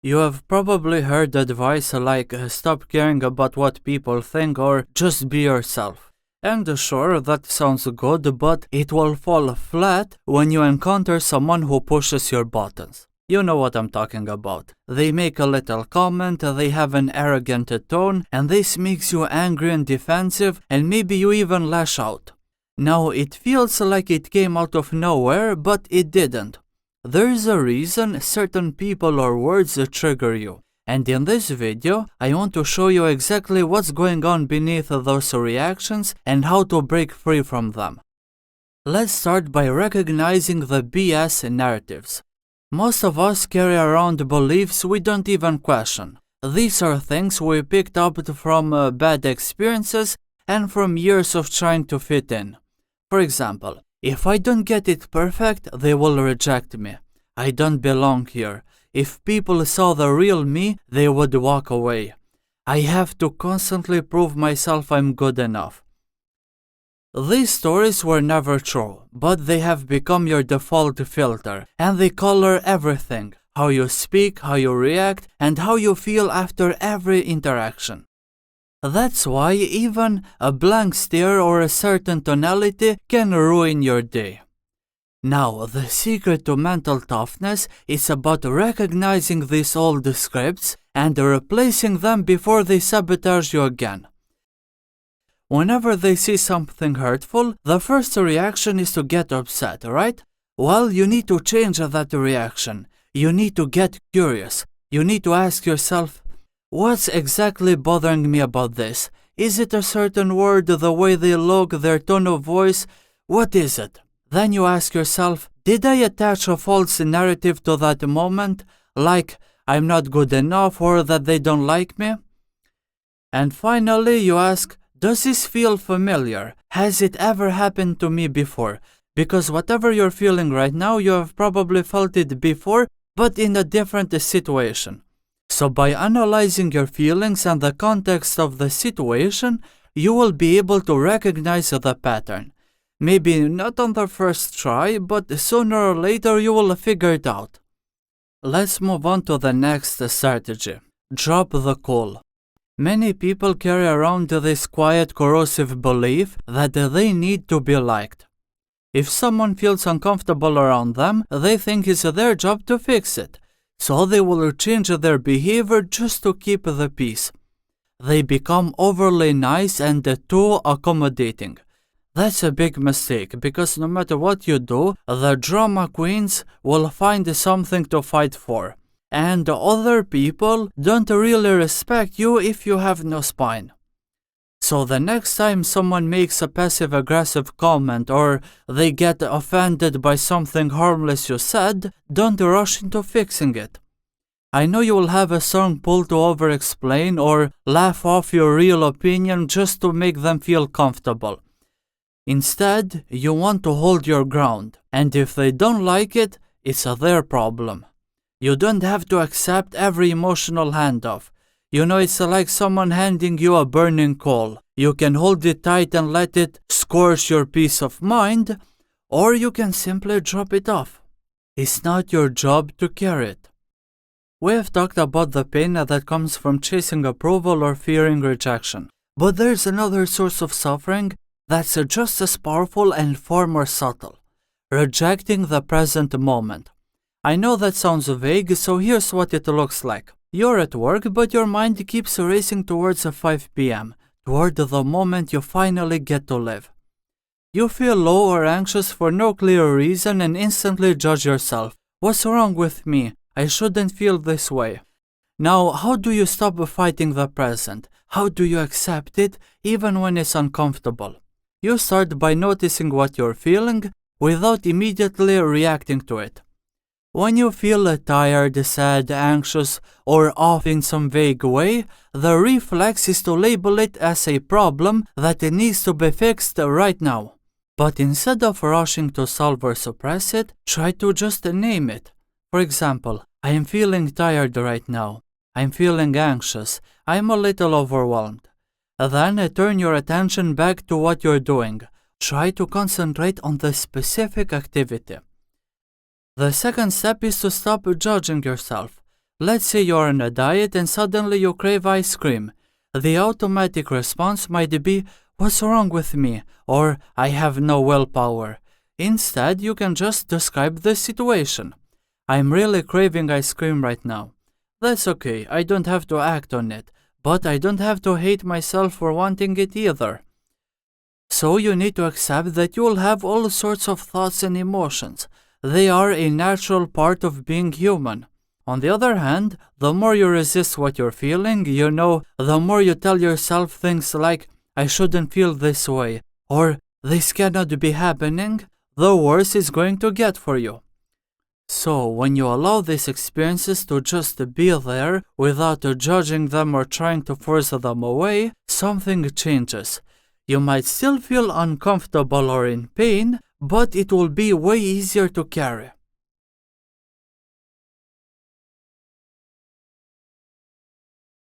You have probably heard advice like stop caring about what people think or just be yourself. And sure, that sounds good, but it will fall flat when you encounter someone who pushes your buttons. You know what I'm talking about. They make a little comment, they have an arrogant tone, and this makes you angry and defensive, and maybe you even lash out. Now, it feels like it came out of nowhere, but it didn't. There is a reason certain people or words trigger you. And in this video, I want to show you exactly what's going on beneath those reactions and how to break free from them. Let's start by recognizing the BS narratives. Most of us carry around beliefs we don't even question. These are things we picked up from bad experiences and from years of trying to fit in. For example, if I don't get it perfect, they will reject me. I don't belong here. If people saw the real me, they would walk away. I have to constantly prove myself I'm good enough. These stories were never true, but they have become your default filter, and they color everything: how you speak, how you react, and how you feel after every interaction. That's why even a blank stare or a certain tonality can ruin your day. Now, the secret to mental toughness is about recognizing these old scripts and replacing them before they sabotage you again. Whenever they see something hurtful, the first reaction is to get upset, right? Well, you need to change that reaction. You need to get curious. You need to ask yourself, what's exactly bothering me about this? Is it a certain word, the way they look, their tone of voice? What is it? Then you ask yourself, did I attach a false narrative to that moment, like I'm not good enough or that they don't like me? And finally you ask, does this feel familiar? Has it ever happened to me before? Because whatever you're feeling right now, you have probably felt it before, but in a different situation. So by analyzing your feelings and the context of the situation, you will be able to recognize the pattern. Maybe not on the first try, but sooner or later you will figure it out. Let's move on to the next strategy. Drop the cool. Many people carry around this quiet, corrosive belief that they need to be liked. If someone feels uncomfortable around them, they think it's their job to fix it, so they will change their behavior just to keep the peace. They become overly nice and too accommodating. That's a big mistake, because no matter what you do, the drama queens will find something to fight for. And other people don't really respect you if you have no spine. So the next time someone makes a passive-aggressive comment or they get offended by something harmless you said, don't rush into fixing it. I know you will have a strong pull to over-explain or laugh off your real opinion just to make them feel comfortable. Instead, you want to hold your ground, and if they don't like it, it's their problem. You don't have to accept every emotional handoff. You know, it's like someone handing you a burning coal. You can hold it tight and let it scorch your peace of mind, or you can simply drop it off. It's not your job to carry it. We have talked about the pain that comes from chasing approval or fearing rejection. But there's another source of suffering that's just as powerful and far more subtle: rejecting the present moment. I know that sounds vague, so here's what it looks like. You're at work, but your mind keeps racing towards 5 p.m., toward the moment you finally get to live. You feel low or anxious for no clear reason and instantly judge yourself. What's wrong with me? I shouldn't feel this way. Now, how do you stop fighting the present? How do you accept it, even when it's uncomfortable? You start by noticing what you're feeling without immediately reacting to it. When you feel tired, sad, anxious, or off in some vague way, the reflex is to label it as a problem that needs to be fixed right now. But instead of rushing to solve or suppress it, try to just name it. For example, I am feeling tired right now. I'm feeling anxious. I'm a little overwhelmed. Then turn your attention back to what you're doing. Try to concentrate on the specific activity. The second step is to stop judging yourself. Let's say you're on a diet and suddenly you crave ice cream. The automatic response might be, "What's wrong with me?" or "I have no willpower." Instead, you can just describe the situation. "I'm really craving ice cream right now." That's okay, I don't have to act on it, but I don't have to hate myself for wanting it either. So you need to accept that you will have all sorts of thoughts and emotions. They are a natural part of being human. On the other hand, the more you resist what you're feeling, the more you tell yourself things like, "I shouldn't feel this way," or "this cannot be happening," the worse it's going to get for you. So, when you allow these experiences to just be there without judging them or trying to force them away, something changes. You might still feel uncomfortable or in pain, but it will be way easier to carry.